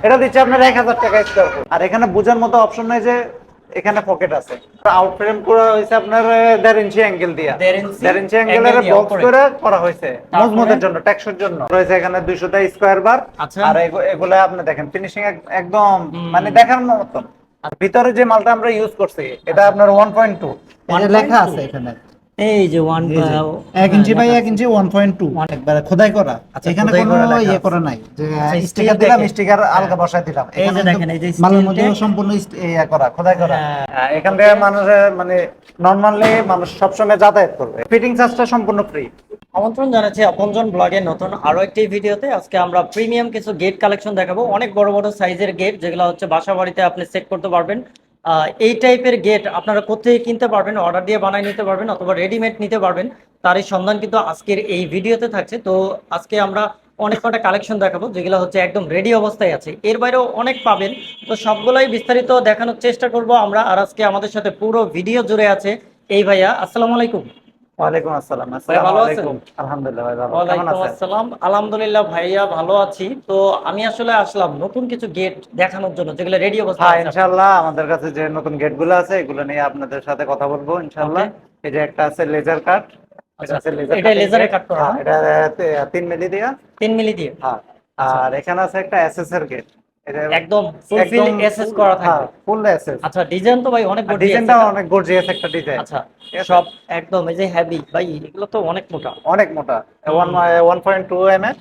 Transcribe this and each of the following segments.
এটা দিচ্ছে আপনার 1000 টাকা স্কয়ার ফুট। আর এখানে বোঝার মতো অপশন নাই যে এখানে পকেট আছে। আউট ফ্রেম করা হয়েছে আপনার 1.5 ইঞ্চি অ্যাঙ্গেল দিয়া, 1.5 ইঞ্চি অ্যাঙ্গেলের বক্স করে করা হয়েছে মজবুতের জন্য, টেকসইর জন্য রয়েছে এখানে 200টা স্কয়ার বার। আচ্ছা। আর এগুলা আপনি দেখেন ফিনিশিং একদম মানে দেখার মতো। ভিতরে যে মালটা আমরা ইউজ করছি এটা আপনার 1.2, এই যে লেখা আছে এখানে, এই যে 1 ইঞ্চি বাই 1 ইঞ্চি 1.2 একবারে খোদাই করা। এখানে কোনো ইয়ে করা নাই যে স্টিকার দিলাম, স্টিকার আলগা বসাই দিলাম। এই যে দেখেন এই যে মালের মধ্যে সম্পূর্ণ ইয়ে করা, খোদাই করা। এখান থেকে মানুষের মানে নরমালি মানুষ সবসময় যাতায়াত করবে। ফিটিং চার্জটা সম্পূর্ণ ফ্রি। আমন্ত্রণ জানাচ্ছি আপনজন ব্লগের নতুন আরো একটি ভিডিওতে। আজকে আমরা প্রিমিয়াম কিছু গেট কালেকশন দেখাবো, অনেক বড় বড় সাইজের গেট, যেগুলো হচ্ছে বাসা বাড়িতে আপনি সেট করতে পারবেন। এই টাইপের গেট আপনারা কোথায় কিনতে পারবেন, অর্ডার দিয়ে বানায় নিতে পারবেন অথবা রেডিমেড নিতে পারবেন, তারই সন্ধান কিন্তু আজকের এই ভিডিওতে থাকছে। তো আজকে আমরা অনেক কটা কালেকশন দেখাবো যেগুলো হচ্ছে একদম রেডি অবস্থায় আছে, এর বাইরেও অনেক পাবেন। তো সবগুলাই বিস্তারিত দেখানোর চেষ্টা করব আমরা। আর আজকে আমাদের সাথে পুরো ভিডিও জুড়ে আছে এই ভাইয়া। আসসালামু আলাইকুম। ওয়ালাইকুম আসসালাম। ভাই ভালো আছেন? আলাইকুম। আলহামদুলিল্লাহ ভাই ভালো। কেমন ওয়ালাইকুম আছেন? আসসালাম। আলহামদুলিল্লাহ ভাইয়া ভালো আছি। তো আমি আসলে আসলাম নতুন কিছু গেট দেখানোর জন্য যেগুলো রেডি অবস্থায় হ্যাঁ আছে। ইনশাআল্লাহ আমাদের কাছে যে নতুন গেটগুলো আছে এগুলো নিয়ে আপনাদের সাথে কথা বলবো ইনশাআল্লাহ। এই যে একটা আছে লেজার কাট, এটা আচ্ছা, আছে লেজার এটা কাটিং লেজারে গেট। কাট করা হ্যাঁ না? এটা 3 মিলি দিয়া। 3 মিলি দিয়ে? হ্যাঁ। আচ্ছা, আর এখানে আছে একটা এসএস এর গেট। এটা একদম ফুলফিল একদম এসএস করা হ্যাঁ থাকবে? ফুল এসএস। আচ্ছা, ডিজাইন তো ভাই অনেক আর গর্জিয়াস ডিজাইনটা এটা। অনেক গর্জিয়াস একটা ডিজাইন। আচ্ছা, ঠিক আছে? সব একদম এই যে হেভি ভাই, এগুলো তো অনেক মোটা। অনেক মোটা। 1.2 এমএম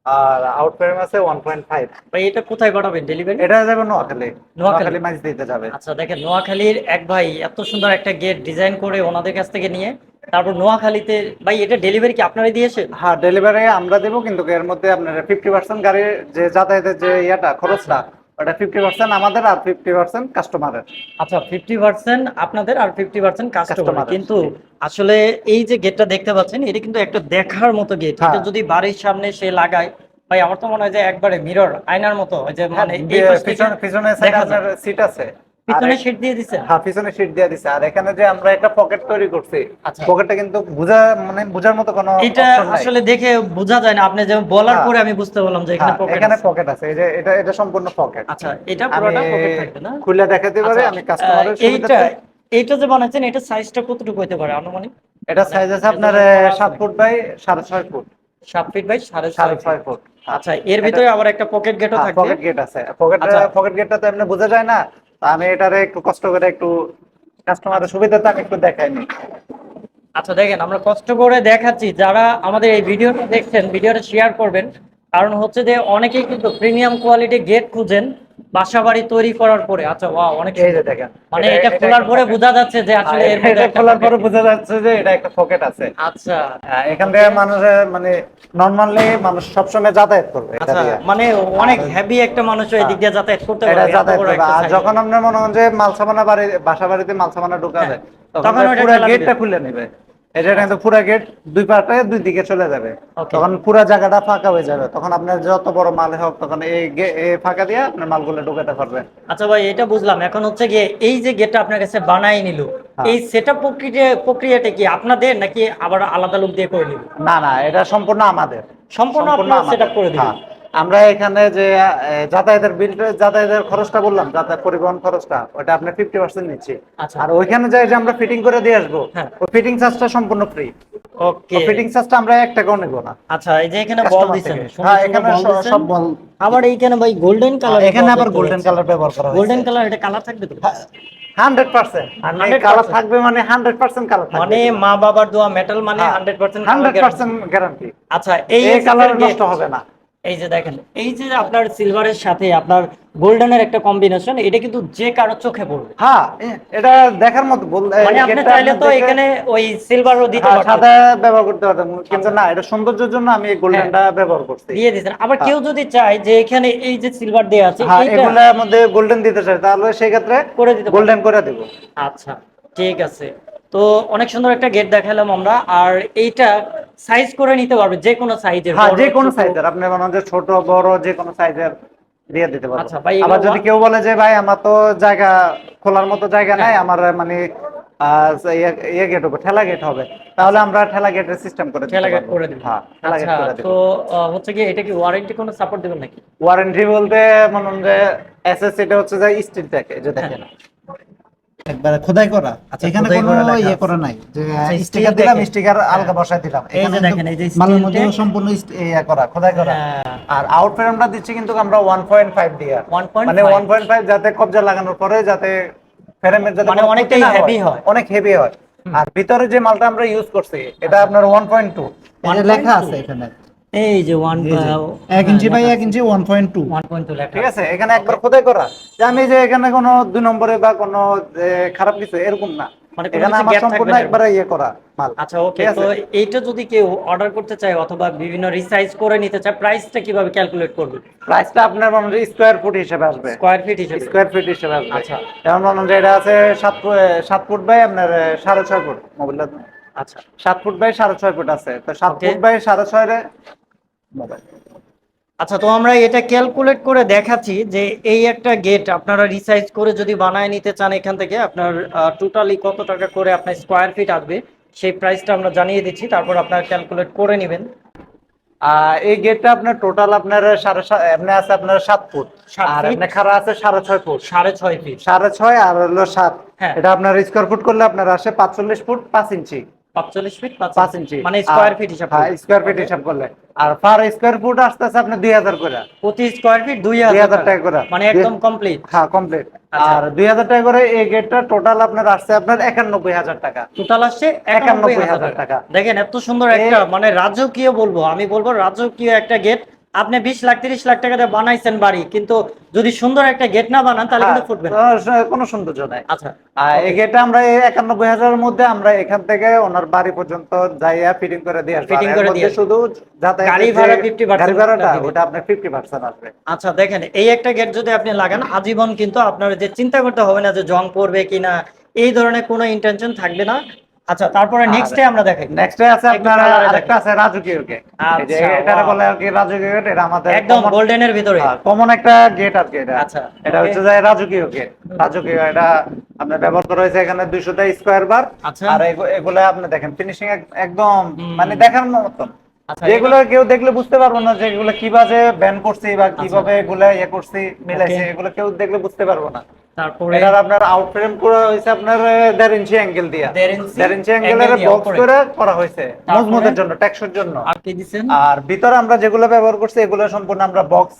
আর আউট ফ্রেম আছে 1.5। ভাই এটা কোথায় পাঠাবেন ডেলিভারি? এটা যাবে নোয়াখালী। নোয়াখালী? মাছ দিতে যাবে। আচ্ছা দেখেন, নোয়াখালীর এক ভাই এত সুন্দর একটা গেট ডিজাইন করে ওনাদের কাছ থেকে নিয়ে তারপর নোয়াখালীতে, ভাই এটা ডেলিভারি কি আপনারাই দিয়েছেন? হ্যাঁ ডেলিভারি আমরা দেবো, কিন্তু এর মধ্যে আপনার 50% গাড়ির যে যাতায়াতের যে ইয়াটা খরচটা, ওটা 50% আমাদের আর 50% কাস্টমারের। আচ্ছা, 50% আপনাদের আর 50% কাস্টমার। কাস্টমারের। কিন্তু আসলে এই যে গেটটা দেখতে পাচ্ছেন এটা কিন্তু একটা দেখার মতো গেট। এটা হ্যাঁ যদি বাড়ির সামনে সে লাগায়, ভাই আমার তো মনে হয় যে একবারে মিরর আয়নার মতো, ওই যে হ্যাঁ, মানে এই পাশ থেকে পিছনে সাইডে দেখা আপনার যায়। সিট আছে। আর পিছনে সিট দিয়ে দিছেন? হ্যাঁ পিছনে সিট দিয়ে দিছে। আর এখানে যে আমরা একটা পকেট তৈরি করছি, আচ্ছা, পকেটটা কিন্তু মানে বোঝার মতো কোনো এটা অপশন নাই। আসলে দেখে বোঝা যায় না, আপনি যে বলার হ্যাঁ পরে আমি বুঝতে পারলাম যে এখানে হ্যাঁ পকেট এখানে আছে। পকেট আছে। এই যে এটা সম্পূর্ণ পকেট। আচ্ছা, এটা আমি পুরোটা পকেট থাকবে না? খুলে দেখাতে পারি আচ্ছা, আমি কাস্টমারের এইটা সুবিধার্থে। এইটা যে বানাচ্ছেন এটা সাইজটা কতটুকু হতে পারে আনুমানিক? এটা মানে সাইজ আছে আপনার measurement করা আছে 7 নাকি? Foot by 6.5 foot. 7 feet by 6.5 feet. 6.5 foot. হ্যাঁ আচ্ছা, এর এটা ভিতরে আবার একটা পকেট গেটও হ্যাঁ থাকবে। পকেট গেট আছে। আচ্ছা, পকেট গেটটা তো এমনি বোঝা যায় না, তো আমি এটারে একটু কষ্ট করে একটু কাস্টমারের আচ্ছা, সুবিধাতে আমি একটু দেখাইনি। আচ্ছা দেখেন আমরা কষ্ট করে দেখাচ্ছি, যারা আমাদের এই ভিডিওটা দেখছেন ভিডিওটা শেয়ার করবেন। কারণ হচ্ছে যে অনেকেই কিন্তু প্রিমিয়াম কোয়ালিটি গেট খুঁজেন বাসা বাড়ি তৈরি করার পরে। আচ্ছা ওয়াও, অনেক এই যে সুন্দর। দেখেন, মানে এটা এটা এটা খোলার একটা পরে পকেট। বোঝা যাচ্ছে যে আসলে এর মধ্যে এটা একটা খোলার পকেট পরে দিছে। বোঝা যাচ্ছে যে এটা একটা পকেট আছে। আচ্ছা, এখান ওকে। থেকে মানুষের মানে নরমালি মানুষ সবসময় যাতায়াত করবে এটা আচ্ছা, দিয়ে। মানে আর অনেক হেভি একটা মানুষ এই হ্যাঁ, দিক দিয়ে যাতায়াত করতে এটা পারবে এত যাতায়াত বড় করবে। একটা আর সাইজ। যখন আপনার মনে করেন যে মালসামানা বাসা বাড়িতে মালসামানা ঢুকাবে, হ্যাঁ, তখন তখন ভাই ওইটা পুরো ঠেলা দিবে। গেটটা খুলে নেবে। এটা কিন্তু পুরো গেট দুই পাটে দুই দিকে চলে যাবে। ওকে। তখন পুরো জায়গাটা ফাঁকা হয়ে যাবে, তখন আপনার যত বড় মাল হোক তখন এই ফাঁকা দিয়ে আপনার মালগুলো ঢুকাতে পারবেন। আচ্ছা ভাই, এটা বুঝলাম। এখন হচ্ছে গিয়ে এই যে গেটটা আপনার কাছে বানাই নিল, হ্যাঁ এই সেটআপ প্রক্রিয়াটা কি আপনাদের নাকি আবার আলাদা লোক দিয়ে করে নিব? না না, এটা সম্পূর্ণ আমাদের। সম্পূর্ণ সম্পূর্ণ আপনারা আমাদের। সেটআপ করে হ্যাঁ দিবেন? আমরা এখানে যে যাতায়াতের খরচটা বললাম, যাতায়াত পরিবহন খরচটা, ওটা আপনার 50% নিচ্ছি। আচ্ছা, আর ওইখানে যাই যে আমরা ফিটিং করে দিয়ে আসবো, হ্যাঁ, ওই ফিটিং চার্জটা সম্পূর্ণ ফ্রি। ও ওকে। ফিটিং চার্জটা আমরা 1 টাকাও নেব না আচ্ছা, এই যে এখানে বল কাস্টমার দিছেন, থেকে। সুন্দর হ্যাঁ সুন্দর এখানে বল দিছেন। সব বল। আবার এইখানে ভাই গোল্ডেন কালার এখানে আবার গোল্ডেন কালার ব্যবহার করা হয়েছে। গোল্ডেন কালার, এটা কালার থাকবে তো? 100%। মানে কালার 100%? থাকবে, মানে 100% কালার থাকবে মানে এগুলো। মা বাবার দোয়া মেটাল, মানে হ্যাঁ 100% কালার গ্যারান্টি। 100% গ্যারান্টি। আচ্ছা, এই এই এসএস কালার এর নষ্ট গেট, হবে না। এই যে দেখেন এই যে আপনার সিলভারের সাথে আপনার গোল্ডেনের একটা কম্বিনেশন, এটা কিন্তু যে কারো চোখে পড়বে। হ্যাঁ এটা দেখার মতো মানে আপনি গেটটা চাইলে আপনার তো দেখে। এখানে ওই সিলভারও দিতে হ্যাঁ পারতেন। সাদা ব্যবহার করতে পারতাম, কিন্তু আচ্ছা, না, এটা সৌন্দর্যের জন্য আমি এই হ্যাঁ, গোল্ডেনটা ব্যবহার করছি। দিয়ে দিয়েছেন। আবার হ্যাঁ কেউ যদি চায় যে এখানে এই যে সিলভার দেয়া আছে হ্যাঁ এইটা এগুলার মধ্যে গোল্ডেন দিতে চাই, তাহলে সেই ক্ষেত্রে করে দিতে পারবেন? গোল্ডেন করে দিব। আচ্ছা, ঠিক আছে। তো অনেক সুন্দর একটা গেট দেখালাম আমরা। আর এইটা সাইজ করে নিতে পারবে, যে কোনো সাইজের, হ্যাঁ বড় যে কোনো ছোট? সাইজের, আপনি মনে হয় যে ছোট বড় যে কোনো সাইজের দিয়ে দিতে পারবো। আচ্ছা ভাই, এগুলো আবার যদি কেউ বলে যে ভাই আমার তো জায়গা খোলার মতো জায়গা হ্যাঁ, নাই, আমার মানে গেট হবে, ঠেলা গেট হবে, তাহলে আমরা ঠেলা গেটের সিস্টেম করে দিতে ঠেলা গেট পারবো। করে দিবেন। হ্যাঁ, ঠেলা গেট আচ্ছা, করে দিব। তো হচ্ছে কি এটা কি ওয়ারেন্টি কোনো সাপোর্ট দিবেন নাকি? ওয়ারেন্টি বলতে মনে হয় যে এসএস, এটা হচ্ছে যে স্টিল থাকে, যে হ্যাঁ। দেখেন একবারে খোদাই করা, আচ্ছা, এখানে খোদাই কোনো করা লেখা ইয়ে আছে। করা নাই যে আচ্ছা, স্টিকার steel দিলাম, দেখে। স্টিকার হ্যাঁ। আলগা বসায় দিলাম, এই এখানে যে কিন্তু দেখেন, এই যে মালের steel মধ্যেও tag। সম্পূর্ণ ইয়ে করা, খোদাই করা। হ্যাঁ। আর আউট ফ্রেমটা দিচ্ছি কিন্তু আমরা 1.5 দিয়া, 1.5 মানে 1.5, যাতে কবজা লাগানোর পরে যাতে ফ্রেমের যাতে মানে কোনো ক্ষতি অনেকটাই না হয়, হেভি হয়। অনেক হেভি হয়। হুম। আর ভিতরে যে মালটা আমরা ইউজ করছি এটা আচ্ছা। আপনার 1.2, এই যে লেখা 1.2 আছে এখানে, এই যে এই যে 1 ইঞ্চি বাই 1 ইঞ্চি 1.2। 1.2 লেখা ঠিক আছে। আছে, এখানে একবার খোদাই করা, যে আমি যে এখানে কোনো 2 নম্বরে বা কোনো খারাপ কিছু এরকম না, মানে কোনো এখানে কিছু আমার গ্যাপ থাকবে সম্পূর্ণ না এর একবারে মধ্যে। ইয়ে করা মাল। আচ্ছা, ওকে, ঠিক তো আছে, এইটা যদি কেউ অর্ডার করতে চায় অথবা বিভিন্ন রিসাইজ করে নিতে চায়, প্রাইসটা কিভাবে ক্যালকুলেট করবে? প্রাইসটা আপনার মনে হয় স্কোয়ার ফুট হিসেবে আসবে, স্কয়ার ফিট হিসেবে? স্কোয়ার ফিট হিসেবে আসবে। আচ্ছা। যেমন মনে হয় যে এটা আছে 7 ফুট বাই আপনার 6.5 ফুট, মোবাইলটা আচ্ছা। 7 ফুট বাই 6.5 ফুট আছে, তো 7 ওকে। ফুট বাই 6.5 রে মোবাইল। আচ্ছা, তো আমরা এটা ক্যালকুলেট করে দেখাচ্ছি যে এই একটা গেট আপনারা রিসাইজ করে যদি বানায় নিতে চান, এখান থেকে আপনার টোটালি কত টাকা করে আপনার স্কোয়ার ফিট আসবে সেই প্রাইসটা আমরা জানিয়ে দিচ্ছি, তারপর আপনারা ক্যালকুলেট করে নেবেন। এই গেটটা আপনার টোটাল আপনার 7.5 এমনি আছে আপনার 7 ফুট, 7 আর ফিট এমনি খাড়া আছে 6.5 ফুট। 6.5 ফিট। 6.5 আর হলো 7, হ্যাঁ। এটা আপনার স্কোয়ার ফুট করলে আপনার আসে 45 ফুট 5 ইঞ্চি। 45 ফিট 5 5 ইঞ্চি, মানে আর স্কোয়ার ফিট হিসাব হ্যাঁ করলে। স্কোয়ার ফিট ওকে। হিসাব করলে, আর পার স্কোয়ার ফুট আসতেছে আপনার 2000 করে, প্রতি স্কোয়ার ফিট 2000 2000 টাকা, টাকা করে, মানে একদম কমপ্লিট। হ্যাঁ কমপ্লিট। আচ্ছা। আর 2000 টাকা করে এই গেটটা টোটাল আপনার আসছে আপনার 91,000 টাকা। টোটাল আসছে 91,000 91,000 টাকা। টাকা। দেখেন এত সুন্দর একটা, মানে রাজকীয় বলবো, আমি বলবো রাজকীয় একটা গেট। আপনি 20 লাখ 30 লাখ টাকা দিয়ে বানাইছেন বাড়ি, কিন্তু যদি সুন্দর একটা গেট না বানান তাহলে হ্যাঁ, কিন্তু ফুটবে না। কোনো সৌন্দর্য নাই। আচ্ছা। আর এই ওকে। গেটটা আমরা এই 91,000-এর মধ্যে আমরা এখান থেকে ওনার বাড়ি পর্যন্ত যাইয়া ফিটিং করে দিয়ে আসবো, আর ফিটিং এর করে মধ্যে দিয়ে আসবেন। শুধু গাড়ি যাতায়াতের যে ভাড়া 50% গাড়ি ভাড়াটা দিবেন। ওটা আপনার 50% আসবে। আচ্ছা, দেখেন এই একটা গেট যদি আপনি লাগান আজীবন, কিন্তু আপনার যে চিন্তা করতে হবে না যে জং পড়বে কিনা, এই ধরনের কোনো ইন্টেনশন থাকবে না। আচ্ছা, তারপরে আর নেক্সটে আমরা দেখাই। নেক্সটে আছে একটু আপনার কালারে আরেকটা দেখাই। আছে রাজকীয় গেট, এই যে আচ্ছা, এটারে ওয়াও, বলে আর কি রাজকীয় গেট, এটা আমাদের একদম গোল্ডেনের ভিতরে। কমন একটা গেট আর কি এটা। আচ্ছা, এটা ওকে। হচ্ছে যে রাজকীয় গেট, রাজকীয় এটা আপনার ব্যবহার করা হয়েছে এখানে 200টা স্কোয়ার বার। আচ্ছা। আর এগুলা আপনি দেখেন ফিনিশিং একদম হুম। মানে দেখার মতন, আচ্ছা, যেগুলো কেউ দেখলে বুঝতে পারবো না যে এগুলো কিভাবে ব্যান করছি বা আচ্ছা, কিভাবে এগুলা ইয়ে করছি মিলাইছি, ওকে। এগুলো কেউ দেখলে বুঝতে পারবো না। তারপরে এটার আপনার আউট ফ্রেম করা হয়েছে আপনার 1.5 ইঞ্চি অ্যাঙ্গেল দিয়া, 1.5 ইঞ্চি 1.5 ইঞ্চি অ্যাঙ্গেল অ্যাঙ্গেলের দিয়ে বক্স উপরে। করে করা হয়েছে তারপরে মজবুতের জন্য, টেকসইর জন্য। আর কি দিছেন? আর ভিতরে আমরা যেগুলো ব্যবহার করছি এগুলো সম্পূর্ণ আমরা বক্স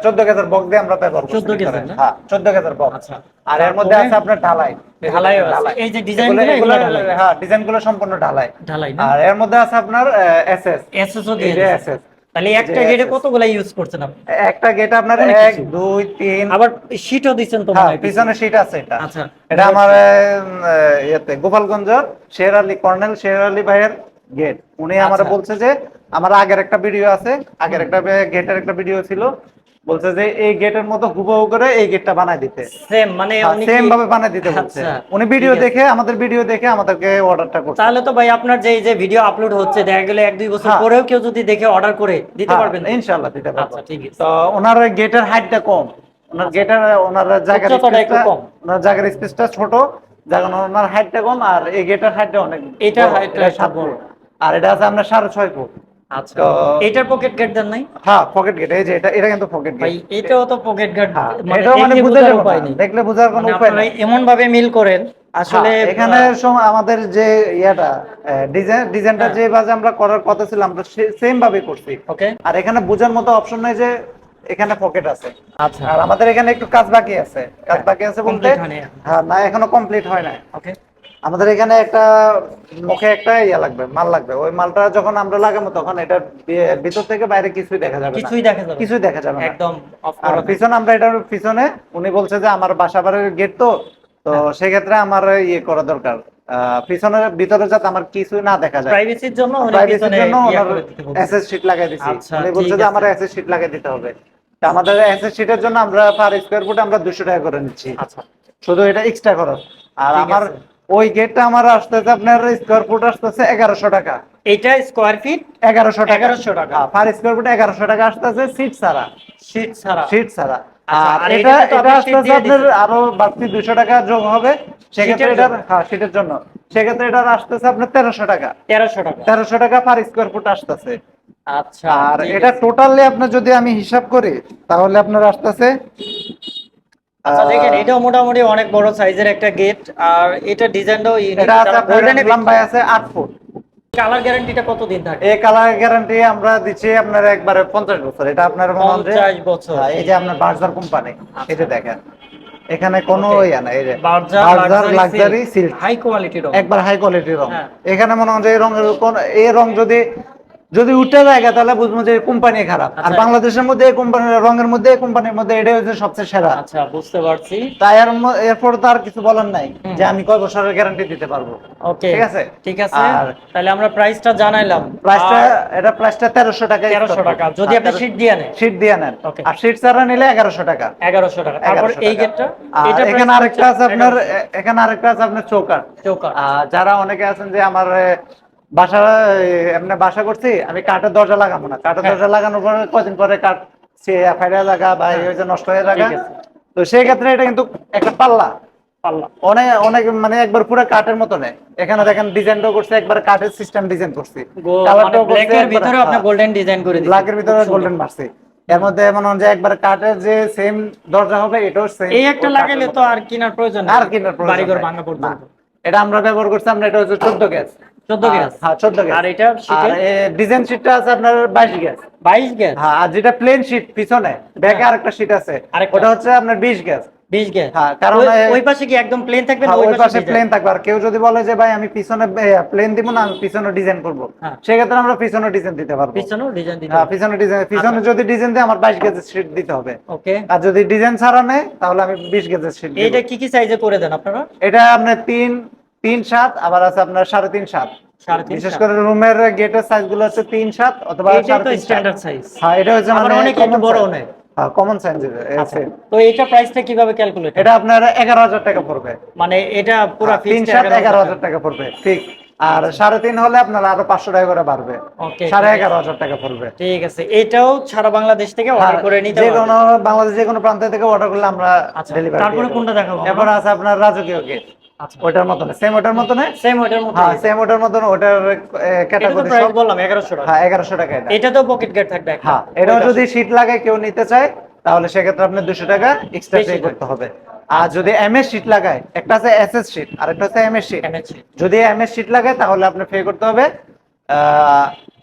14 গেজের বক্স দিয়ে আমরা ব্যবহার করছি 14 ভিতরে। গেজের না? হ্যাঁ 14 গেজের বক্স। আচ্ছা। আর এর মধ্যে আছে আপনার ঢালাই, ঢালাইও আছে। এই যে ডিজাইনগুলো, এগুলো এগুলো ঢালাই। হ্যাঁ ডিজাইনগুলো সম্পূর্ণ ঢালাই। ঢালাই না? আর এর মধ্যে আছে আপনার এসএস, এসএসও এই দিয়ে যে দিছেন। এসএস, তাহলে এই যে একটা গেটে SS কতগুলা ইউজ করছেন আপনি? একটা গেট আপনার অনেক 1 কিছু। 2 3, আবার শীটও দিছেন তো মনে হ্যাঁ হয় কিছু। পিছনে শীট আছে এটা। আচ্ছা। এটা আমার ইয়েতে গোপালগঞ্জ শের আলী, কর্নেল শের আলী ভাইয়ের গেট। উনি আমার আচ্ছা। বলছে যে আমার আগের একটা ভিডিও আছে, আগের একটা গেটের একটা ভিডিও ছিল, বলছে যে এই গেটের মতো হুবহু করে এই গেটটা বানাই দিতে, সেম, মানে উনি সেম কি? ভাবে বানাই দিতে বলছে। আচ্ছা, উনি ঠিক ভিডিও আছে। দেখে, আমাদের ভিডিও দেখে আমাদেরকে অর্ডারটা করছে। তাহলে তো ভাই আপনার যে এই যে ভিডিও আপলোড হচ্ছে, দেখা গেলে 1-2 বছর হ্যাঁ, পরেও কেউ যদি দেখে অর্ডার করে দিতে হ্যাঁ পারবেন তো? ইনশাআল্লাহ দিতে পারবো। আচ্ছা, ঠিক আছে। তো ওনার গেটের হাইটটা কম, ওনার আচ্ছা। গেটের ওনার জায়গার উচ্চতাটা একটু স্পেসটা, কম। ওনার জায়গার স্পেসটা ছোট, যার কারণে ওনার হাইটটা কম, আর এই গেটের হাইটটা অনেক এটার বড়, হাইটটা এটা একটু 7 বড়। ফুট, আর এটা আছে আপনার 6.5 ফুট। আচ্ছা। তো এটার পকেট গার্ড দেন নাই? হ্যাঁ পকেট গেট, এই যে এটা কিন্তু পকেট ভাই গেট। এটাও তো পকেট গার্ড, হ্যাঁ মানে এটাও মানে দেখলে বুঝে বোঝার যাবো না, উপায় নেই। দেখলে বোঝার কোনো মানে উপায় আপনারা নাই। এমন ভাবে মিল করেন আসলে। হ্যাঁ, এখানে আমাদের যে ইয়াটা ডিজাইনটা হ্যাঁ। যে ভাবে আমরা করার কথা ছিল আমরা সেম ভাবে করছি। ওকে। আর এখানে বোঝার মতো অপশন নাই যে এখানে পকেট আছে। আচ্ছা। আর আমাদের এখানে একটু কাজ বাকি আছে, কাজ বাকি আছে বলতে কমপ্লিট হয়নি এখন। হ্যাঁ না এখনো কমপ্লিট হয় নাই। ওকে। আমাদের এখানে একটা মুখে একটা ইয়া লাগবে, মাল লাগবে, ওই মালটা যখন আমরা লাগাবো তখন এটা ভিতর থেকে বাইরে কিছুই দেখা যাবে না, কিছুই দেখা যাবে না। কিছুই দেখা যাবে না। একদম অফ আর করা থাকে। পিছনে আমরা এটার পিছনে উনি বলছে যে আমার বাসা বাড়ির গেট তো, তো হ্যাঁ। সেক্ষেত্রে আমার ইয়ে করা দরকার, পিছনে ভিতরে যাতে আমার কিছু না দেখা যায়, প্রাইভেসির জন্য উনি প্রাইভেসির পিছনে জন্য ইয়া ওনার করে দিতে বলছেন। এসএস শীট লাগাই দিছি। আচ্ছা, উনি ঠিক বলছে যে আছে। আমার এসএস শীট লাগিয়ে দিতে হবে। তা আমাদের এসএস শীটের জন্য আমরা পার স্কয়ার ফুট আমরা 200 টাকা করে নিচ্ছি, আচ্ছা, শুধু এটা এক্সট্রা খরচ। আর ঠিক আমার আছে। ওই গেটটা আমার আসতেছে আপনার স্কয়ার ফুট আসতেছে 1100 টাকা, এইটা স্কয়ার ফিট 1100 টাকা, 1100 টাকা। পার স্কয়ার ফুট 1100 টাকা আসতেছে, সিট ছাড়া, শীট ছাড়া। সিট ছাড়া। আচ্ছা, আর আর এটা এটাতে তো এটা আপনি আস্তে sheet আস্তে দিয়ে আপনার দিছেন। আরো বাড়তি 200 টাকা যোগ হবে, সেক্ষেত্রে শীটের এটার জন্য হ্যাঁ শীটের জন্য, সেক্ষেত্রে এটার আসতেছে আপনার 1300 টাকা। 1300 টাকা। 1300 টাকা পার স্কোয়ার ফুট আসতেছে। আচ্ছা, আর ঠিক এটা আছে। টোটালি আপনার যদি আমি হিসাব করি তাহলে আপনার আসতেছে আচ্ছা দেখেন, এটাও মোটামুটি অনেক বড় সাইজের একটা গেট, আর এটা ডিজাইনটাও ইউনিক। এটা আছে যারা আপনার গোল্ডেনে লম্বায় আছে 8 ফুট। কালার গ্যারান্টিটা কতদিন থাকে? এই কালার গ্যারান্টি আমরা দিচ্ছি আপনার একবারে 50 বছর। এটা আপনার মনে হয় যে 50 বছর। এই যে আপনার বার্জার কোম্পানি, এই যে আচ্ছা, দেখেন এখানে কোনো ওকে। ইয়া নাই, এই যে Berger Berger luxury silk, luxury silk, high quality রং। একবার হাই কোয়ালিটির রং। হ্যাঁ। এখানে মনে হয় যে এই রঙের কোন এই রং যদি যদি উঠে যায় তাহলে বুঝবো যে কোম্পানি খারাপ। আর আচ্ছা, বাংলাদেশের মধ্যে এই কোম্পানির রঙের মধ্যে এই কোম্পানির মধ্যে এটাই হচ্ছে সবচেয়ে সেরা। আচ্ছা, বুঝতে পারছি। তাই এরপর তো আর কিছু বলার নাই হুম। যে আমি কয় বছরের গ্যারান্টি দিতে পারবো। ওকে, ঠিক আছে। ঠিক আছে। আর তাহলে আমরা প্রাইসটা জানাইলাম। প্রাইসটা আর এটা প্রাইসটা 1300 টাকা 1300 টাকা যদি আপনি শীট দিয়ে নেন। শীট দিয়ে নেন। ওকে, আর শীট ছাড়া নিলে 1100 টাকা। 1100 টাকা। তারপর 1100 এই টাকা। গেটটা, আর এটা এখানে প্রাইস আরেকটা আছে আপনার, এখানে আরেকটা আছে আপনার চৌকাঠ। চৌকাঠ। যারা অনেকে আছেন যে আমার বাসা এমনি বাসা করছি, আমি কাঠের দরজা লাগাবো না, কাঠের হ্যাঁ, দরজা লাগানোর পরে কদিন পরে কাঠ ফাইড়া লাগা বা এই হ্যাঁ, হয়েছে নষ্ট হয়ে লাগা। ঠিক আছে। তো সেই ক্ষেত্রে এটা কিন্তু একটা পাল্লা পাল্লা। অনেক অনেক মানে একবার পুরো কাঠের মতো নেই। এখানে দেখেন ডিজাইনটাও করছে একবার কাঠের সিস্টেম ডিজাইন করছি, মানে কালারটাও করছে ব্ল্যাকের একবার ভিতরে আপনি গোল্ডেন ডিজাইন করে দিয়েছেন, ব্ল্যাকের খুব ভিতরে সুন্দর। গোল্ডেন মারছি। এর মধ্যে মনে হয় যে একবার কাঠের যে সেম দরজা হবে এটাও সেম এই একটা লাগাইলে তো আর কেনার প্রয়োজন নেই, আর কেনার প্রয়োজন বাড়িঘর নাই। ভাঙা না, পর্যন্ত। এটা আমরা ব্যবহার করছি, আমরা এটা হচ্ছে 14 গ্যাস। 14 গ্যাস। হ্যাঁ 14 গ্যাস। আর এটা আর শীটে ডিজাইন শীটটা আছে আপনার 22 গ্যাস। 22 গ্যাস। হ্যাঁ, আর যেটা প্লেন শীট পিছনে ব্যাকে হ্যাঁ, আরেকটা শীট আছে, আরেকটা ওটা হচ্ছে আপনার 20 গ্যাস। 20 গ্যাস। হ্যাঁ, কারণ ওই পাশে কি একদম প্লেন থাকবে না হ্যাঁ, ওই ওই পাশে ডিজাইন? প্লেন থাকবে। আর কেউ যদি বলে যে ভাই আমি পিছনে প্লেন দিব না, আমি পিছনে ডিজাইন করব, হ্যাঁ, সেক্ষেত্রে আমরা পিছনে ডিজাইন দিতে পারবো। পিছনেও ডিজাইন দিতে হ্যাঁ, হবে। পিছনে ডিজাইন, পিছনে আচ্ছা, যদি ডিজাইন দেয় আমার 22 গেজের শীট দিতে হবে। ওকে। আর যদি ডিজাইন ছাড়া নেয় তাহলে আমি 20 গেজের শীট দিব। এইটা কি কি সাইজে করে দেন আপনারা? এটা আপনার 3.7 আবার আছে আপনার 3.5/7। 3.5 বিশেষ করে রুমের গেটের সাইজ গুলো হচ্ছে 3.7 অথবা এইটাই তো 3.5/7। Standard size. হ্যাঁ, এটা হচ্ছে আবার মানে অনেকে একটু কমন বড় সাইজ। নেয়। হ্যাঁ, কমন সাইজ আচ্ছা, আছে। তো এটা প্রাইসটা কিভাবে ক্যালকুলেট? এটা আপনার 11,000 টাকা পড়বে। মানে এটা পুরো ফিক্সড 3.7 11,000 টাকা পড়বে ঠিক। আর 3.5 হলে আপনার আরো 500 টাকা করে বাড়বে, ওকে, 11,500 টাকা পড়বে। ঠিক আছে। এটাও সারা বাংলাদেশ থেকে অর্ডার করে নিতে যে পারবে। কোনো বাংলাদেশ যে কোনো প্রান্ত থেকে অর্ডার করলে আমরা আচ্ছা, ডেলিভারি তারপরে কোনটা দেখাবো? এরপর আছে আপনার রাজকীয় গেট। আচ্ছা, ওটার মতন সেম, ওটার মতন সেম ওটার মতো। হ্যাঁ, সেম ওটার মতন, ওটার এটা তো ক্যাটাগরি প্রাইস সব। বললাম 1100 টাকা। হ্যাঁ, 1100 টাকা এটা। এটা তো পকেট গেট থাকবে একটা। হ্যাঁ, এটাও যদি শীট লাগে কেউ নিতে চায় তাহলে সেক্ষেত্রে আপনি 200 টাকা এক্সট্রা বেশি পে থাকবে। করতে হবে। আর যদি এমএস শীট লাগায়, একটা আছে এসএস শীট আর একটা আছে এমএস শীট। এনেছি যদি এমএস শীট লাগায় তাহলে আপনি পে করতে হবে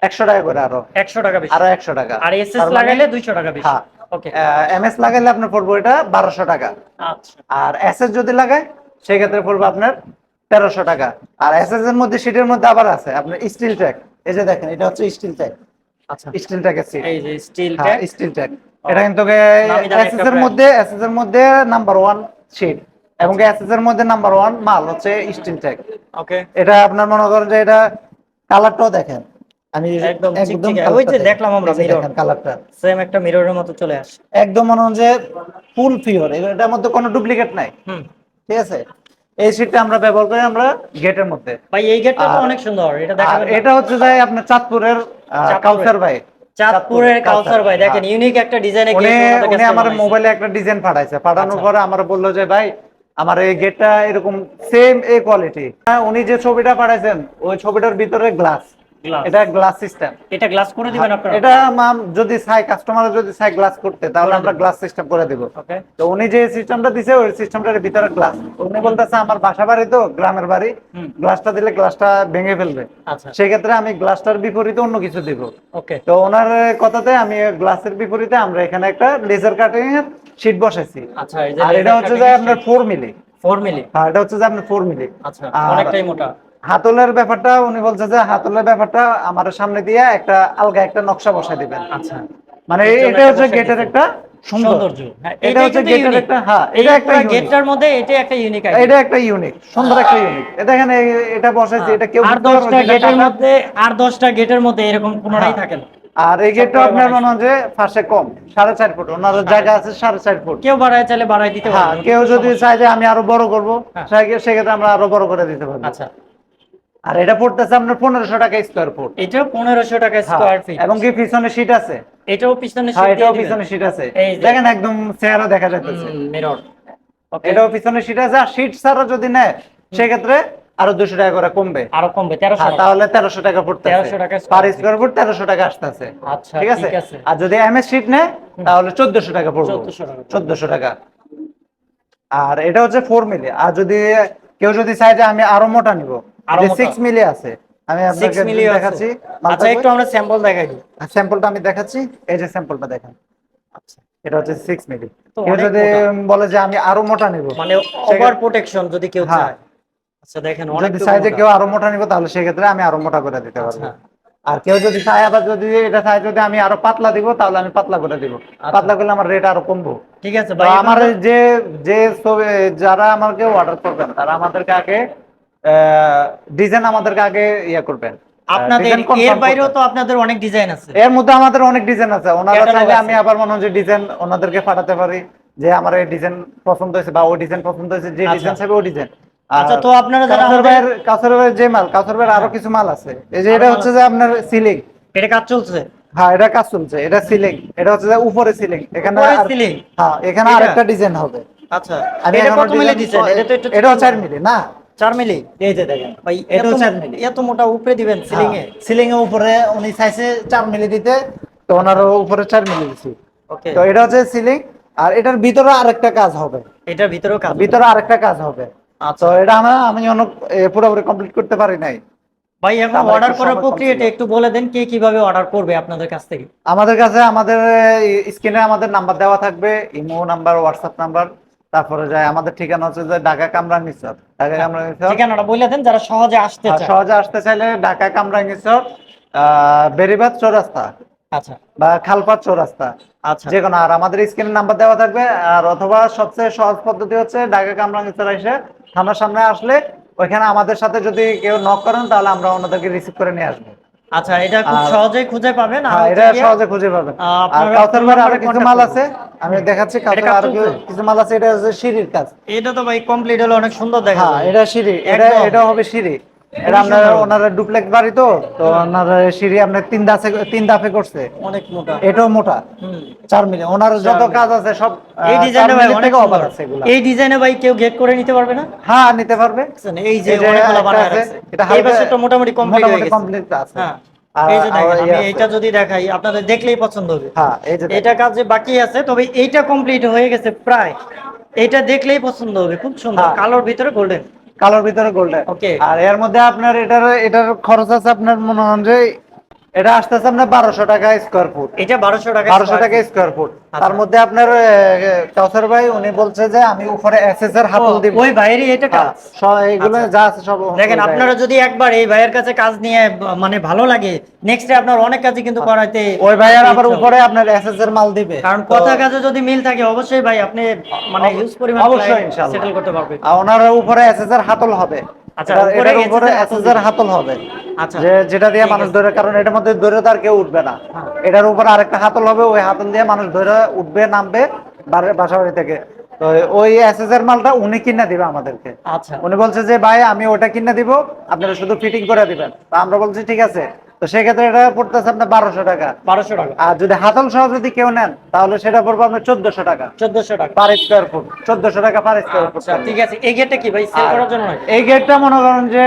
100 টাকা করে, আরো 100 টাকা বেশি। আরো 100 টাকা। আর এসএস তার মানে লাগাইলে 200 টাকা বেশি। হ্যাঁ, ওকে, এমএস লাগাইলে আপনার পড়বে এটা 1200 টাকা। আচ্ছা, আর এসএস যদি লাগায় সেক্ষেত্রে পড়বে আপনার 1300 টাকা। আর এসএস এর মধ্যে শীটের মধ্যে আবার আছে আপনার স্টিল ট্যাগ। এই যে দেখেন এটা হচ্ছে স্টিল ট্যাগ। আচ্ছা। স্টিল ট্যাগের শীট। এই যে স্টিল হ্যাঁ, ট্যাগ। Still tag. এটা কিন্তু নামি দামি একটা brand। এসএস এর মধ্যে নাম্বার 1 শীট এবং এসএস এর মধ্যে নাম্বার 1 মাল হচ্ছে স্টিল ট্যাগ। ওকে, এটা আপনার মনে করেন যে এটা কালারটাও দেখেন, আমি একদম একদম চিকচিকে। ওই কালারটা যে দেখেন। দেখলাম আমরা এই যে মিরর, দেখেন কালারটা সেম একটা মিররের মতো চলে আসে। একদম মনে হয় যে ফুল পিওর, এটার মধ্যে কোনো ডুপ্লিকেট নাই। হুম, ঠিক আছে। এই শীটটা আমরা ব্যবহার করি আমরা গেটের মধ্যে। ভাই এই গেটটা তো আর- অনেক সুন্দর, এটা আর দেখাবেন না? এটা হচ্ছে যে আপনার চাঁদপুরের চাঁদপুরের। কাউসার ভাই। চাঁদপুরের কাউসার ভাই, দেখেন ইউনিক একটা ডিজাইনে উনি গেট উনি আমার মোবাইলে একটা ডিজাইন পাঠাইছে, পাঠানোর আচ্ছা। পরে আমার বললো যে ভাই আমার এই গেটটা এরকম সেম এই কোয়ালিটি। উনি যে ছবিটা পাঠাইছেন ওই ছবিটার ভিতরে গ্লাস, গ্লাস। এটা গ্লাস সিস্টেম। এটা গ্লাস করে দিবেন আপনারা? এটা যদি চাই কাস্টমার যদি চাই গ্লাস করতে তাহলে করে আমরা দেব। গ্লাস সিস্টেম করে দিব। ওকে, তো উনি যে সিস্টেমটা দিছে ওই সিস্টেমটার ভিতরে গ্লাস, উনি বলতেছে আমার বাসা বাড়ি তো গ্রামের বাড়ি, হুম, গ্লাসটা দিলে গ্লাসটা ভেঙে ফেলবে, আচ্ছা, সেক্ষেত্রে আমি গ্লাসটার বিপরীতে অন্য কিছু দিব। ওকে, তো ওনার কথাতে আমি গ্লাসের বিপরীতে আমরা এখানে একটা লেজার কাটিং এর শীট বসাইছি। আচ্ছা। এই যে আর এটা হচ্ছে যে আপনার 4 মিলি। 4 মিলি। হ্যাঁ, এটা হচ্ছে যে আপনার 4 মিলি। আচ্ছা, আর অনেকটাই মোটা। হাতলের ব্যাপারটা উনি বলছে যে হাতলের ব্যাপারটা আমার সামনে দিয়ে একটা আলগা একটা নকশা বসাই দিবেন। আচ্ছা, মানে এর জন্য এটা হচ্ছে বসাই গেটের দিছেন। একটা সৌন্দর্য। হ্যাঁ, এটা এটাই হচ্ছে কিন্তু গেটের ইউনিক। একটা, হ্যাঁ এই এটা একটা পুরো ইউনিক। গেটটার মধ্যে এটা একটা ইউনিক এটা আইডিয়া। একটা ইউনিক, সুন্দর একটা ইউনিক। দেখেন এটা বসাইছি, এটা কেউ আর বুঝতে পারবে 10টা না এটা গেটের কাটা। মধ্যে, আর 10টা গেটের মধ্যে এরকম কোনোটাই হ্যাঁ। থাকে না। আর এই গেটটা সবগুলো আপনার মনে বানাইছে। হয় যে ফাঁসে কম 4.5 ফুট, ওনার জায়গা আছে 4.5 ফুট। কেউ বাড়ায় চাইলে বাড়ায় দিতে হ্যাঁ, পারবে। কেউ যদি চায় যে আমি আরো বড় করবো হ্যাঁ। সেক্ষেত্রে আমরা আরো বড় করে দিতে পারবো। আচ্ছা, আর এটা পড়তেছে আপনার 1500 টাকা স্কয়ার ফুট। এটা 1500 টাকা স্কয়ার ফিট। এবং কি পিছনে শীট আছে? এটাও পিছনে হ্যাঁ, শীট দিয়ে এটাও দিবেন। পিছনে শীট আছে। এই যে দেখেন একদম চেহারা দেখা যাচ্ছে। মিরর। ওকে, এটাও পিছনে শীট আছে। আর শীট ছাড়া যদি নেয় সেক্ষেত্রে আরো 200 টাকা করে কমবে। আরো কমবে 1300 হ্যাঁ, টাকা। তাহলে 1300 টাকা পড়তেছে। 1300 টাকা per square feet. Square foot 1300 টাকা আসতেছে। আচ্ছা, ঠিক আছে। ঠিক আছে। আর যদি এমএস শীট নেয় তাহলে 1400 টাকা পড়বে। 1400 টাকা। 1400 টাকা। আর এটা হচ্ছে 4 মিলি। আর যদি কেউ যদি চায় যে আমি আরো মোটা নিব, আরো যে মোটা 6 মিলি আছে, আমি 6 আপনাকে মিলি আছে। দেখাচ্ছি। আচ্ছা, একটু আমরা স্যাম্পল দেখাই দিই। স্যাম্পলটা আমি দেখাচ্ছি। এই যে স্যাম্পলটা দেখেন। আচ্ছা, এটা হচ্ছে 6 মিলি। তো কেউ অনেক যদি মোটা। বলে যে আমি আরো মোটা নিব, মানে ওভার প্রোটেকশন যদি কেউ হ্যাঁ, চায়। আচ্ছা, দেখেন যদি অনেকটুকু চায় যে মোটা। কেউ আরো মোটা নিব তাহলে সেক্ষেত্রে আমি আরো মোটা করে দিতে পারবো। আচ্ছা, আর কেউ যদি চায় আবার যদি এটা চায় যদি আমি আরো পাতলা দিব তাহলে আমি পাতলা করে দিব। আচ্ছা। পাতলা করলে আমার রেট আরো কমবো। ঠিক আছে তো ভাই, আমার যে যে যারা আমাকে অর্ডার করবেন তারা আমাদেরকে আগে ডিজাইন আমাদেরকে আগে ইয়া করবেন। আপনাদের ডিজাইন এর কনফার্ম বাইরেও করবেন। তো আপনাদের অনেক ডিজাইন আছে। এর মধ্যে আমাদের অনেক ডিজাইন আছে। ওনারা ক্যাটালগ চাইলে আছে। আমি আবার মনে হয় যে ডিজাইন ওনাদেরকে পাঠাতে পারি যে আমার এই ডিজাইন পছন্দ হয়েছে বা ওই ডিজাইন পছন্দ হয়েছে, যে আচ্ছা, ডিজাইন চাইবে ওই ডিজাইন। আচ্ছা, আর তো আপনারা যারা কাউসার আমাদের ভাইয়ের যে মাল, কাউসার ভাইয়ের আরো কিছু মাল আছে। এই যে আরো এটা মাল হচ্ছে আছে। যে আপনার সিলিং। এটা কাজ চলছে। হ্যাঁ, এটা কাজ চলছে। এটা সিলিং। এটা হচ্ছে যে উপরে সিলিং। এখানে উপরে আর সিলিং। হ্যাঁ, এখানে এটা? আরেকটা ডিজাইন হবে। আচ্ছা, আমি এটা এখনো কত মিলি ডিজাইন? এটা তো একটু এটাও ছোট 4 মনে হয়। মিলি না। 4 মিলি। এই যে দেখেন ভাই এটাও 4 মিলি। এত মোটা উপরে দিবেন সিলিং এ? সিলিং এর উপরে উনি চাইছে 4 মিলি দিতে, তো ওনার উপরে 4 মিলি দিছি। ওকে, তো এটা হচ্ছে সিলিং। আর এটার ভিতরে আরেকটা কাজ হবে। এটার ভিতরেও কাজ হবে। ভিতরে আরেকটা কাজ হবে। তো আচ্ছা এটা আমি অনেক পুরোপুরি কমপ্লিট করতে পারি নাই। ভাই, এখন আমার অর্ডার একটু করার সময় কম ছিল। প্রক্রিয়াটা একটু বলে দেন, কে কিভাবে অর্ডার করবে আপনাদের কাছ থেকে? আমাদের কাছে আমাদের স্ক্রিনে আমাদের নাম্বার দেওয়া থাকবে, ইমো নাম্বার, হোয়াটসঅ্যাপ নাম্বার। তারপরে যায় আমাদের ঠিকানা হচ্ছে যে ঢাকা কামরাঙ্গীরচর। ঢাকা কামরাঙ্গীরচর। ঠিকানাটা বলে দেন যারা সহজে আসতে চায়। সহজে আসতে চাইলে ঢাকা কামরাঙ্গীরচর, বেরিবাদ চৌরাস্তা আচ্ছা, বা খালপাড় চৌরাস্তা, আচ্ছা, যে কোনো। আর আমাদের স্ক্রিনে নাম্বার দেওয়া থাকবে। আর অথবা সবচেয়ে সহজ পদ্ধতি হচ্ছে ঢাকা কামরাঙ্গীরচর এসে থানার সামনে আসলে ওইখানে আমাদের সাথে যদি কেউ নক করেন তাহলে আমরা ওনাদেরকে রিসিভ করে নিয়ে আসবো। আচ্ছা, এটা খুব আর সহজেই খুঁজে পাবেন। আর হ্যাঁ, হচ্ছে এটা গিয়ে সহজে খুঁজে পাবেন। আর আপনারা কাউসার ফোন ভাইয়ের আরো নাম্বারে কিছু কন্টাক্ট মাল করবেন। আছে, আমি দেখাচ্ছি। এটা কাউসার কাজ আরো চলছে? কিছু মাল আছে। এটা হচ্ছে সিঁড়ির কাজ। এটা তো ভাই কমপ্লিট হলে অনেক সুন্দর দেখা হ্যাঁ, যাবে। এটা সিঁড়ি। একদম এটা হবে সিঁড়ি। এটা খুবই আপনার সুন্দর হবে। ওনারা ডুপ্লেক্স বাড়ি তো তো ওনারা সিঁড়ি আপনার 3 ধাপে করছে। অনেক মোটা। এটাও মোটা। হুম। 4 মিলি। ওনার যত কাজ আছে সব এই 4 ডিজাইনে ভাই মিলি অনেক থেকে ওভার সুন্দর। আছে এগুলা। এই ডিজাইনে ভাই কেউ গেট করে নিতে পারবে না? হ্যাঁ, নিতে পারবে। দেখছেন, এই যে এই যে অনেকগুলো একটা বানায় আছে, রাখছে। এটা এই হালকা পাশেরটা মোটামুটি কমপ্লিট হয়ে গেছে। কমপ্লিট আছে। হ্যাঁ, আর এই যে দেখেন, আমি আছে। এটা যদি দেখাই আপনাদের দেখলেই পছন্দ হবে। হ্যাঁ, এই যে এটা দেখেন। কাজ যে বাকি আছে, তবে এইটা কমপ্লিট হয়ে গেছে প্রায়। এটা দেখলেই পছন্দ হবে, খুব সুন্দর, হ্যাঁ, কালোর ভিতরে গোল্ডেন। কালোর ভিতরে গোল্ডেন। ওকে, আর এর মধ্যে আপনার এটার খরচ আছে আপনার মনে হয় যে এটা আসতেছে আপনার 1200 টাকা স্কোয়ার ফুট। এটা 1200 টাকা 1200 স্কয়ার টাকা ফিট। Square foot. আচ্ছা। তার মধ্যে আপনার কাউসার ভাই উনি বলছে যে আমি উপরে এসএস এর হাতল দিব। ওই ভাইয়েরই এটা হ্যাঁ, কাজ। এগুলো আচ্ছা। যা আছে সব দেখেন, ওই আপনারা ভাইয়ের। যদি একবার এই ভাইয়ের কাছে কাজ নিয়ে মানে ভালো লাগে, নেক্সট ডে আপনার অনেক কাজই কিন্তু করাইতে ওই ভাইয়ার আবার ইচ্ছা হবে। উপরে আপনার এসএস এর মাল দিবে। কারণ তো কথা কাজে যদি মিল থাকে অবশ্যই ভাই আপনি মানে হিউজ পরিমাণ অবশ্যই ক্লায়েন্ট ইনশাআল্লাহ সেটেল করতে পারবেন। আর ওনার উপরে এসএস এর হাতল হবে। আচ্ছা, এটার উপরে SSR হাতল এসএস এর দিবেন। হাতল হবে। আচ্ছা, যেটা দিয়ে ঠিক মানুষ আছে। ধরে, কারণ এটার মধ্যে ধরে তো আর কেউ উঠবে না। হ্যাঁ। এটার উপরে আরেকটা হাতল হবে, ওই হাতল দিয়ে মানুষ ধরে উঠবে নামবে বাসা বাড়ি থেকে। তো ওই এসএস এর মালটা উনি কিনে দিবে আমাদেরকে। আচ্ছা, উনি বলছে যে ভাই আমি ওটা কিনে দিব, আপনারা শুধু ফিটিং করে দিবেন। তো আমরা বলছি ঠিক আছে। তো সেক্ষেত্রে এটা পড়তেছে আপনার 1200 টাকা। 1200 টাকা, আর যদি হাতল সহ যদি কেউ নেন তাহলে সেটা পড়বে আপনার 1400 টাকা 1400 টাকা। Per square foot. 1400 টাকা পার স্কোয়ার ফুট। আচ্ছা, ঠিক আছে। এই গেটটা কি ভাই সেল আর করার জন্য নাকি? এই গেটটা মনে করেন যে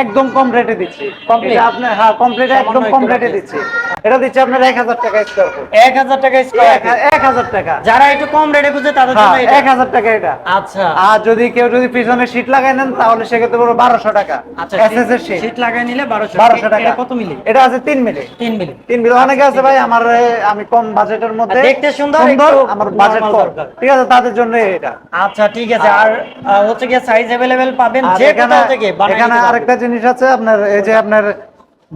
একদম কম রেটে দিচ্ছি। Complete? এটা আপনি হ্যাঁ, কমপ্লিট একদম সামান্য কম একটু রেটে বাকি। দিচ্ছি। এটা দিচ্ছি আপনার 1000 টাকা স্কোয়ার ফুট। 1000 টাকা স্কয়ার ফিট। 1000 টাকা। যারা একটু কম রেটে খুঁজে তাদের হ্যাঁ, জন্য এটা। 1000 টাকা এটা। আচ্ছা, আর যদি কেউ পিছনে শীট লাগাই নেন তাহলে সেক্ষেত্রে পুরো 1200 টাকা। আচ্ছা, এসএস এর শীট শীট লাগাই নিলে 1200 1200 টাকা। এটা কত মিলি? এটা আছে 3 মিলি। 3 মিলি। 3 মিলি। অনেকে আছে ভাই আমার আমি কম বাজেটের মধ্যে দেখতে সুন্দর, একটু আমার বাজেট normal কম। দরকার। ঠিক আছে, তাদের জন্য এটা। আচ্ছা, ঠিক আছে। আর হচ্ছে কি সাইজ अवेलेबल পাবেন আর যে এখানে কোথাও থেকে বানাই এখানে নিতে পারবেন। আরেকটা জিনিস আছে আপনার, এই যে আপনার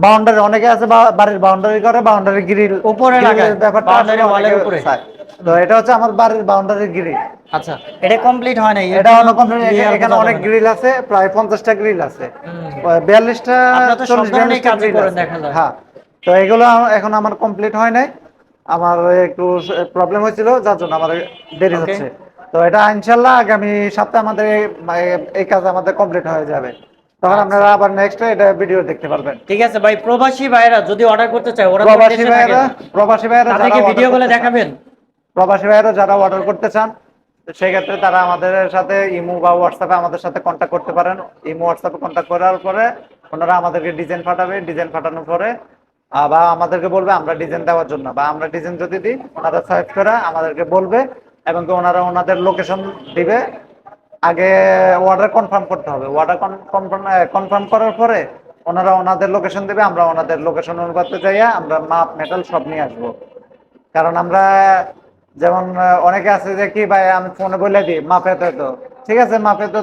বাউন্ডারি, অনেকে আছে বাড়ির বাউন্ডারি করে, বাউন্ডারি গ্রিল উপরে লাগায়, ব্যাপারটা boundary আসলে wall এর অনেকে উপরে। চায়। তো এটা হচ্ছে আমার বাড়ির বাউন্ডারি গ্রিল। আচ্ছা, এটা কমপ্লিট হয় নাই। এটা অনেক এখানে অনেক গ্রিল আছে, প্রায় 50টা গ্রিল আছে। 42টা আপনারা তো সব 40 ধরনের 42টা কাজ গ্রিল করেন আছে। দেখা যায়। হ্যাঁ, তো এগুলো এখন আমার কমপ্লিট হয় নাই। আমার একটু প্রবলেম হয়েছিল যার জন্য আমার দেরি ওকে। হচ্ছে। তো এটা ইনশাআল্লাহ আগামী সপ্তাহে আমাদের এই কাজ আমাদের কমপ্লিট হয়ে যাবে। তখন আচ্ছা। আপনারা আবার নেক্সট এটা ভিডিও দেখতে পারবেন। ঠিক আছে ভাই, প্রবাসী ভাইরা যদি অর্ডার করতে চায়, ওরা তো প্রবাসী দেশে ভাইয়েরা থাকেন, প্রবাসী ভাইয়েরা যারা তাদেরকে অর্ডার ভিডিও কলে করতে চান, দেখাবেন? প্রবাসী ভাইয়েরা যারা অর্ডার করতে চান, তো সেই ক্ষেত্রে তারা আমাদের সাথে ইমো বা হোয়াটসঅ্যাপে আমাদের সাথে কন্ট্যাক্ট করতে পারেন। ইমো হোয়াটসঅ্যাপে কন্ট্যাক্ট করার পরে ওনারা আমাদেরকে ডিজাইন পাঠাবে, ডিজাইন পাঠানোর পরে বা আমাদেরকে বলবে আমরা ডিজাইন দেওয়ার জন্য, বা আমরা ডিজাইন যদি দিই ওনারা চয়েস করে আমাদেরকে বলবে, এবং কি ওনারা ওনাদের লোকেশন দিবে। আগে অর্ডার কনফার্ম করতে হবে, অর্ডার কনফার্ম করার পরে ওনারা ওনাদের লোকেশন দেবে, আমরা ওনাদের লোকেশন অনুপাতে যাইয়া আমরা মাপ মেটাল সব নিয়ে আসবো। কারণ আমরা যেমন অনেকে আছে যে কি ভাই আমি ফোনে বলে দিই মাপে তো, ঠিক আছে মাপে তো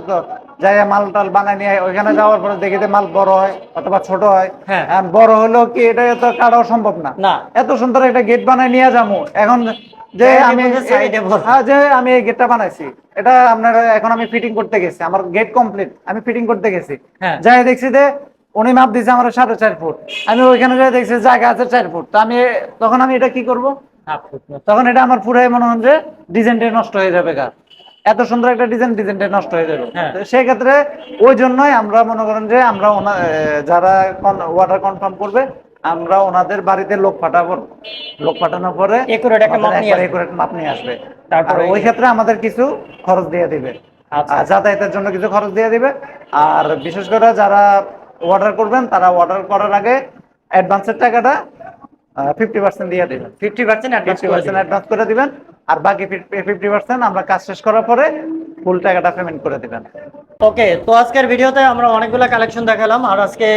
যাই মাল টাল বানাই নিয়ে ওইখানে যাওয়ার পরে দেখি যে মাল বড় হয় অথবা ছোট হয়। হ্যাঁ। বড় হলেও কি এটা তো কাটাও সম্ভব না। না। এত সুন্দর একটা গেট বানাই নিয়ে যাবো এখন, যে Gate এর আমি মধ্যে side এ বড়। যে আমি এই গেটটা বানাইছি, এটা আপনার এখন আমি ফিটিং করতে গেছি, আমার গেট কমপ্লিট, আমি ফিটিং করতে গেছি, হ্যাঁ। যাই দেখছি যে উনি মাপ দিয়েছে আমার 4.5 ফুট, আমি ওইখানে যাই দেখছি জায়গা আছে 4 ফুট, তো আমি তখন আমি এটা কি করব, তখন এটা আমার পুরাই মনে হয় যে ডিজাইনটা নষ্ট হয়ে যাবে গা, এত সুন্দর একটা ডিজাইনটা নষ্ট হয়ে যাবে। হ্যাঁ। তো সেই ক্ষেত্রে ওই জন্যই আমরা মনে করেন যে আমরা যারা অর্ডার কনফার্ম করবে আমরা ওনাদের বাড়িতে লোক পাঠাবো, লোক পাঠানোর পরে Accurate একটা মাপ নিয়ে আসবে। accurate মাপ নিয়ে আসবে। তারপরে আর ওই ক্ষেত্রে আমাদের কিছু খরচ দিয়ে দিবে, আচ্ছা। আর যাতায়াতের জন্য কিছু খরচ দিয়ে দিবে। আর বিশেষ করে যারা অর্ডার করবেন তারা অর্ডার করার আগে অ্যাডভান্সের টাকাটা 50% দিয়ে দিবেন, 50% অ্যাডভান্স করে 50% দিবেন। অ্যাডভান্স করে দিবেন, আর বাকি 50% আমরা কাজ শেষ করার পরে ফুল টাকাটা পেমেন্ট করে দিবেন। ওকে, তো আজকের ভিডিওতে আমরা অনেকগুলো কালেকশন দেখালাম, আর আজকে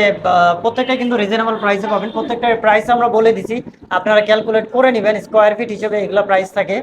প্রত্যেকটা কিন্তু রিজনেবল প্রাইসে পাবেন। প্রত্যেকটার প্রাইস আমরা বলে দিছি, আপনারা ক্যালকুলেট করে নেবেন, স্কোয়ার ফিট হিসেবে এগুলো প্রাইস থাকে।